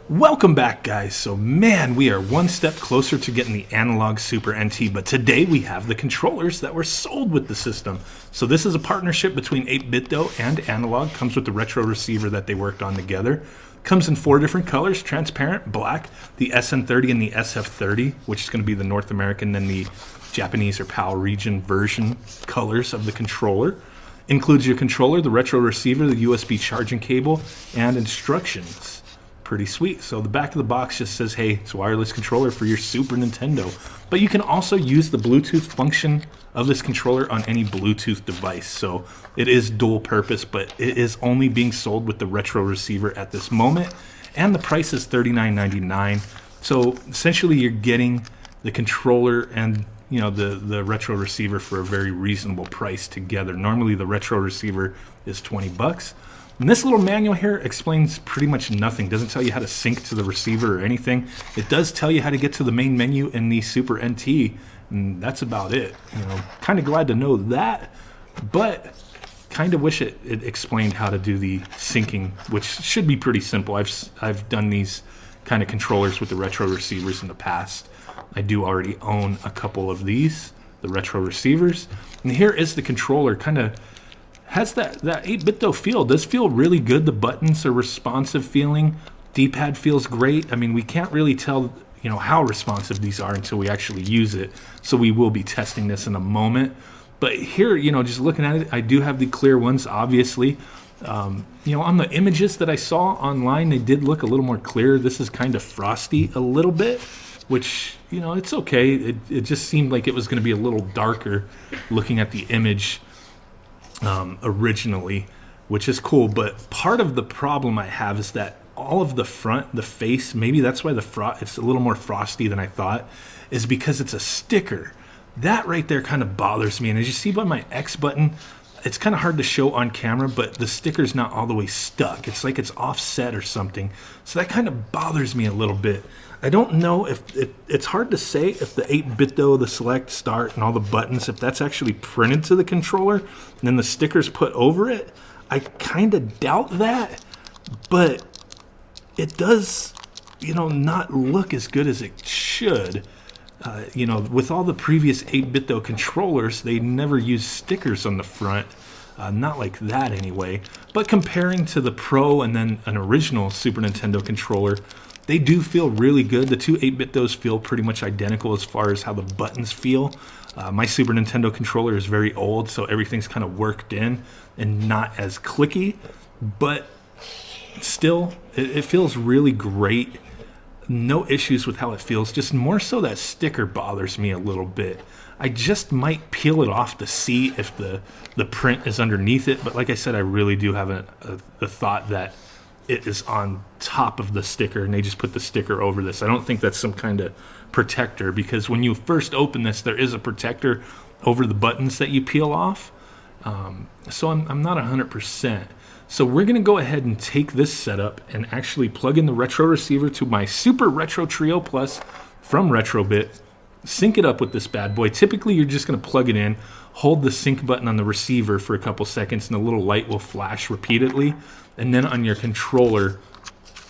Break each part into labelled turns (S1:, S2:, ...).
S1: Welcome back, guys. So man, we are one step closer to getting the Analogue Super NT, but today we have the controllers that were sold with the system. So this is a partnership between 8Bitdo and Analogue. Comes with the retro receiver that they worked on together. Comes in 4 different colors: transparent, black, the SN30 and the SF30, which is going to be the North American and the Japanese or PAL region version colors of the controller. Includes your controller, the retro receiver, the USB charging cable, and instructions. Pretty sweet. So the back of the box just says, hey, it's a wireless controller for your Super Nintendo. But you can also use the Bluetooth function of this controller on any Bluetooth device. So it is dual purpose, but it is only being sold with the retro receiver at this moment. And the price is $39.99. So essentially you're getting the controller and the retro receiver for a very reasonable price together. Normally the retro receiver is 20 bucks. And this little manual here explains pretty much nothing. Doesn't tell you how to sync to the receiver or anything. It does tell you how to get to the main menu in the Super NT, and that's about it. Kind of glad to know that, but kind of wish it explained how to do the syncing, which should be pretty simple. I've done these kind of controllers with the retro receivers in the past. I do already own a couple of these, the retro receivers. And here is the controller. Kind of has that 8Bitdo feel. It does feel really good. The buttons are responsive feeling. D-pad feels great. I mean, we can't really tell how responsive these are until we actually use it. So we will be testing this in a moment. But here, just looking at it, I do have the clear ones, obviously. On the images that I saw online, they did look a little more clear. This is kind of frosty a little bit, which, it's okay. It just seemed like it was going to be a little darker looking at the image originally, which is cool. But part of the problem I have is that all of the front, the face, maybe that's why it's a little more frosty than I thought, is because it's a sticker. That right there kind of bothers me. And as you see by my X button, it's kind of hard to show on camera, but the sticker's not all the way stuck. It's like it's offset or something. So that kind of bothers me a little bit. I don't know if it's hard to say if the 8Bitdo, the select, start, and all the buttons, if that's actually printed to the controller and then the sticker's put over it. I kind of doubt that, but it does, not look as good as it should. With all the previous 8Bitdo controllers, they never use stickers on the front. Not like that anyway. But comparing to the Pro and then an original Super Nintendo controller, they do feel really good. The two 8Bitdos feel pretty much identical as far as how the buttons feel. My Super Nintendo controller is very old, so everything's kind of worked in and not as clicky. But still, it feels really great. No issues with how it feels, just more so that sticker bothers me a little bit. I just might peel it off to see if the print is underneath it, but like I said, I really do have a thought that it is on top of the sticker and they just put the sticker over this. I don't think that's some kind of protector, because when you first open this, there is a protector over the buttons that you peel off. So I'm not 100%. So we're going to go ahead and take this setup and actually plug in the retro receiver to my Super Retro Trio Plus from Retrobit, sync it up with this bad boy. Typically, you're just going to plug it in, hold the sync button on the receiver for a couple seconds, and the little light will flash repeatedly. And then on your controller,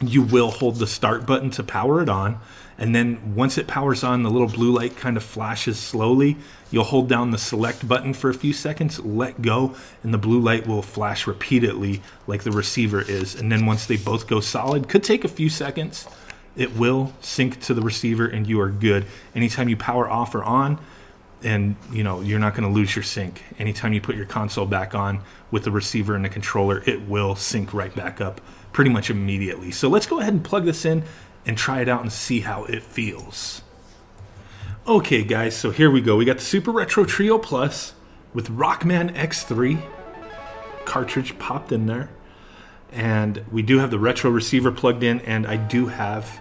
S1: you will hold the start button to power it on. And then once it powers on, the little blue light kind of flashes slowly. You'll hold down the select button for a few seconds, let go, and the blue light will flash repeatedly like the receiver is. And then once they both go solid, could take a few seconds, it will sync to the receiver and you are good. Anytime you power off or on, and you're not going to lose your sync. Anytime you put your console back on with the receiver and the controller, it will sync right back up pretty much immediately. So let's go ahead and plug this in and try it out and see how it feels. Okay guys, so here we go. We got the Super Retro Trio Plus with Rockman X3 cartridge popped in there. And we do have the retro receiver plugged in, and I do have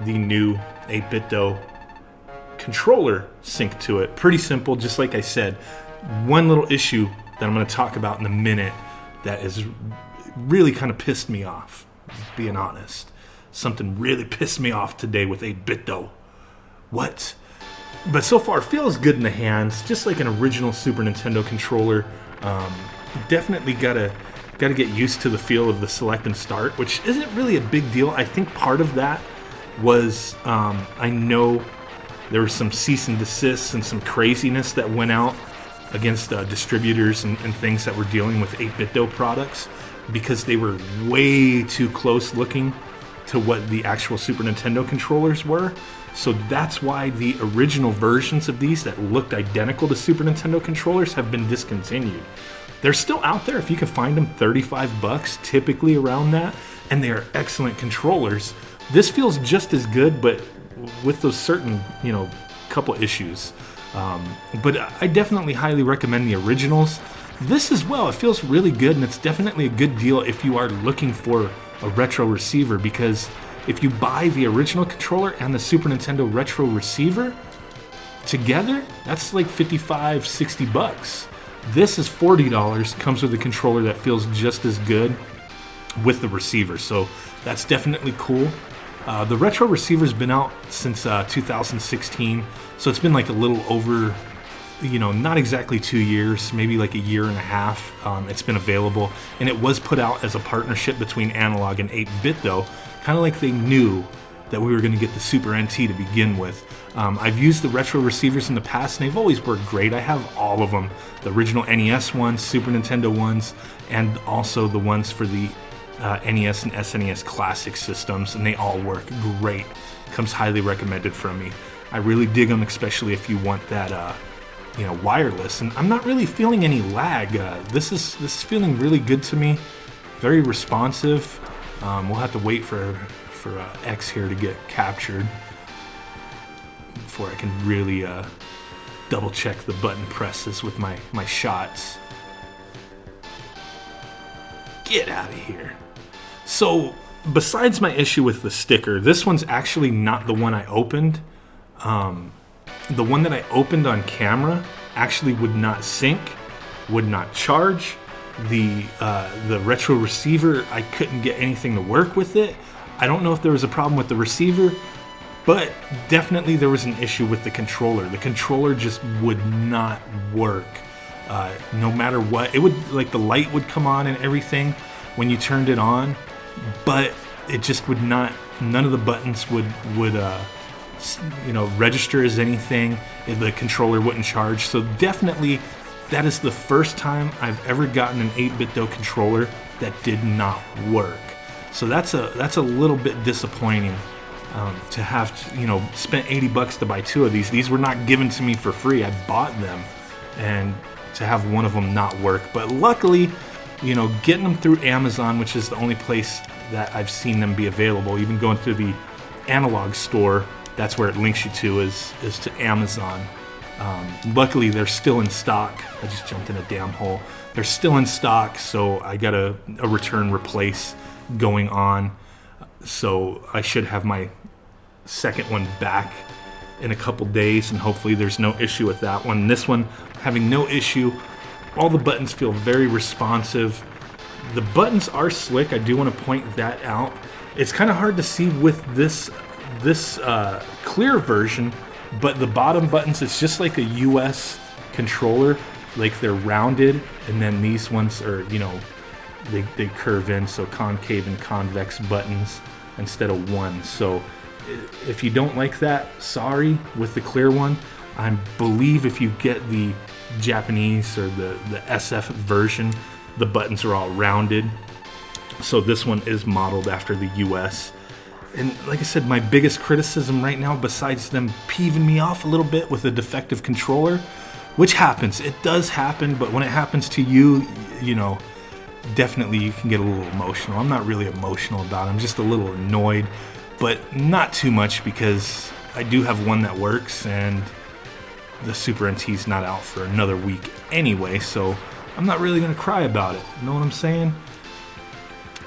S1: the new 8Bitdo controller synced to it. Pretty simple, just like I said. One little issue that I'm going to talk about in a minute that has really kind of pissed me off, being honest. Something really pissed me off today with 8Bitdo. What? But so far, feels good in the hands, just like an original Super Nintendo controller. Definitely gotta get used to the feel of the select and start, which isn't really a big deal. I think part of that was I know there was some cease and desists and some craziness that went out against distributors and things that were dealing with 8Bitdo products because they were way too close looking to what the actual Super Nintendo controllers were. So that's why the original versions of these that looked identical to Super Nintendo controllers have been discontinued. They're still out there if you can find them, $35, typically around that, and they are excellent controllers. This feels just as good, but with those certain, couple issues. But I definitely highly recommend the originals. This as well, it feels really good, and it's definitely a good deal if you are looking for a retro receiver, because if you buy the original controller and the Super Nintendo retro receiver together, that's like $55-60. This is $40, comes with a controller that feels just as good with the receiver, so that's definitely cool. The retro receiver's been out since 2016, so it's been like a little over, not exactly 2 years, maybe like a year and a half. It's been available, and it was put out as a partnership between Analogue and 8Bitdo, kind of like they knew that we were going to get the Super NT to begin with. I've used the retro receivers in the past, and they've always worked great. I have all of them, the original NES ones, Super Nintendo ones, and also the ones for the NES and SNES classic systems, and they all work great. Comes highly recommended from me. I really dig them, especially if you want that wireless, and I'm not really feeling any lag. This is feeling really good to me, very responsive. We'll have to wait for X here to get captured before I can really double check the button presses with my shots. Get out of here. So besides my issue with the sticker, this one's actually not the one I opened. The one that I opened on camera actually would not sync, would not charge. The retro receiver, I couldn't get anything to work with it. I don't know if there was a problem with the receiver, but definitely there was an issue with the controller. The controller just would not work. No matter what, it would, like, the light would come on and everything when you turned it on, but it just would not. None of the buttons would register as anything. The controller wouldn't charge. So definitely, that is the first time I've ever gotten an 8Bitdo controller that did not work. So that's a little bit disappointing. To have spent $80 to buy two of these. These were not given to me for free. I bought them, and to have one of them not work. But luckily, getting them through Amazon, which is the only place that I've seen them be available. Even going through the Analogue store, that's where it links you to, is to Amazon. Luckily, they're still in stock. I just jumped in a damn hole. They're still in stock, so I got a return replace going on. So I should have my second one back in a couple days, and hopefully there's no issue with that one. This one, having no issue. All the buttons feel very responsive. The buttons are slick. I do want to point that out. It's kind of hard to see with this clear version, but the bottom buttons, it's just like a US controller. Like, they're rounded, and then these ones are, they curve in, so concave and convex buttons instead of one. So if you don't like that, sorry. With the clear one, I believe if you get the Japanese or the SF version, the buttons are all rounded. So this one is modeled after the US. And like I said, my biggest criticism right now, besides them peeving me off a little bit with a defective controller, which happens, it does happen, but when it happens to you, definitely you can get a little emotional. I'm not really emotional about it. I'm just a little annoyed, but not too much, because I do have one that works, and the Super NT's not out for another week anyway, so I'm not really going to cry about it. You know what I'm saying?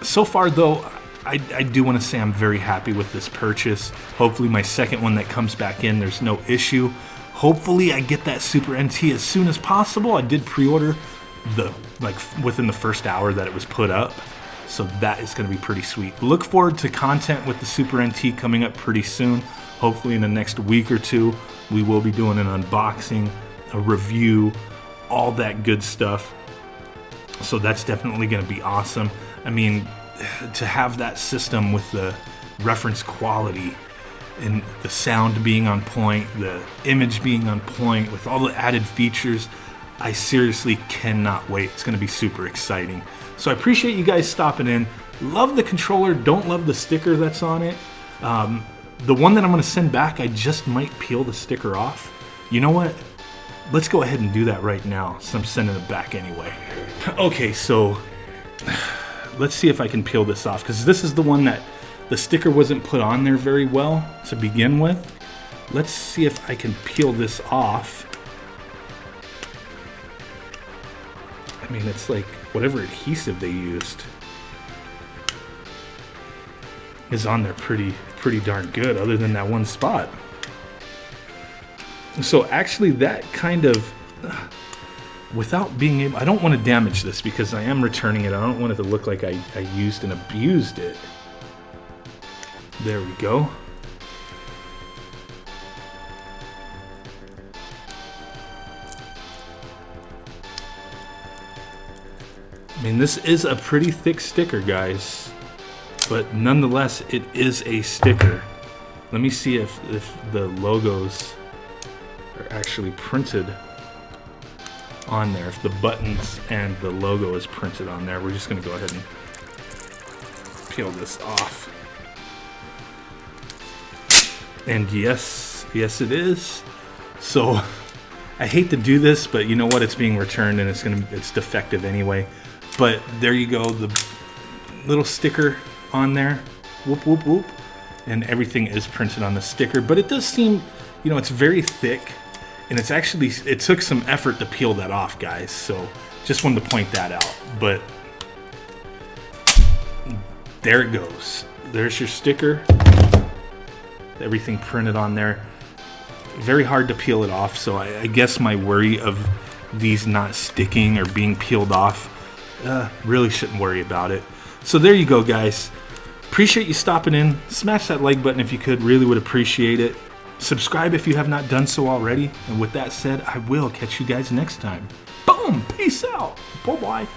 S1: So far, though, I do want to say I'm very happy with this purchase. Hopefully my second one that comes back in, there's no issue. Hopefully I get that Super NT as soon as possible. I did pre-order within the first hour that it was put up, so that is going to be pretty sweet. Look forward to content with the Super NT coming up pretty soon. Hopefully in the next week or two, we will be doing an unboxing, a review, all that good stuff. So that's definitely going to be awesome. I mean, to have that system with the reference quality and the sound being on point, the image being on point, with all the added features, I seriously cannot wait. It's going to be super exciting. So I appreciate you guys stopping in. Love the controller, don't love the sticker that's on it. The one that I'm going to send back, I just might peel the sticker off. You know what? Let's go ahead and do that right now, so I'm sending it back anyway. Okay, so let's see if I can peel this off, because this is the one that the sticker wasn't put on there very well to begin with. Let's see if I can peel this off. I mean, it's like whatever adhesive they used is on there pretty darn good, other than that one spot. So actually that kind of, without being able, I don't want to damage this because I am returning it. I don't want it to look like I used and abused it. There we go. I mean, this is a pretty thick sticker, guys, but nonetheless, it is a sticker. Let me see if the logos are actually printed on there, if the buttons and the logo is printed on there. We're just going to go ahead and peel this off. And yes it is. So I hate to do this, but you know what, it's being returned and it's defective anyway. But there you go, the little sticker on there, whoop whoop whoop, and everything is printed on the sticker. But it does seem, you know, it's very thick, and it's actually, it took some effort to peel that off, guys. So just wanted to point that out. But there it goes. There's your sticker. Everything printed on there. Very hard to peel it off, so I guess my worry of these not sticking or being peeled off, really shouldn't worry about it. So there you go, guys. Appreciate you stopping in. Smash that like button if you could. Really would appreciate it. Subscribe if you have not done so already. And with that said, I will catch you guys next time. Boom! Peace out. Bye-bye.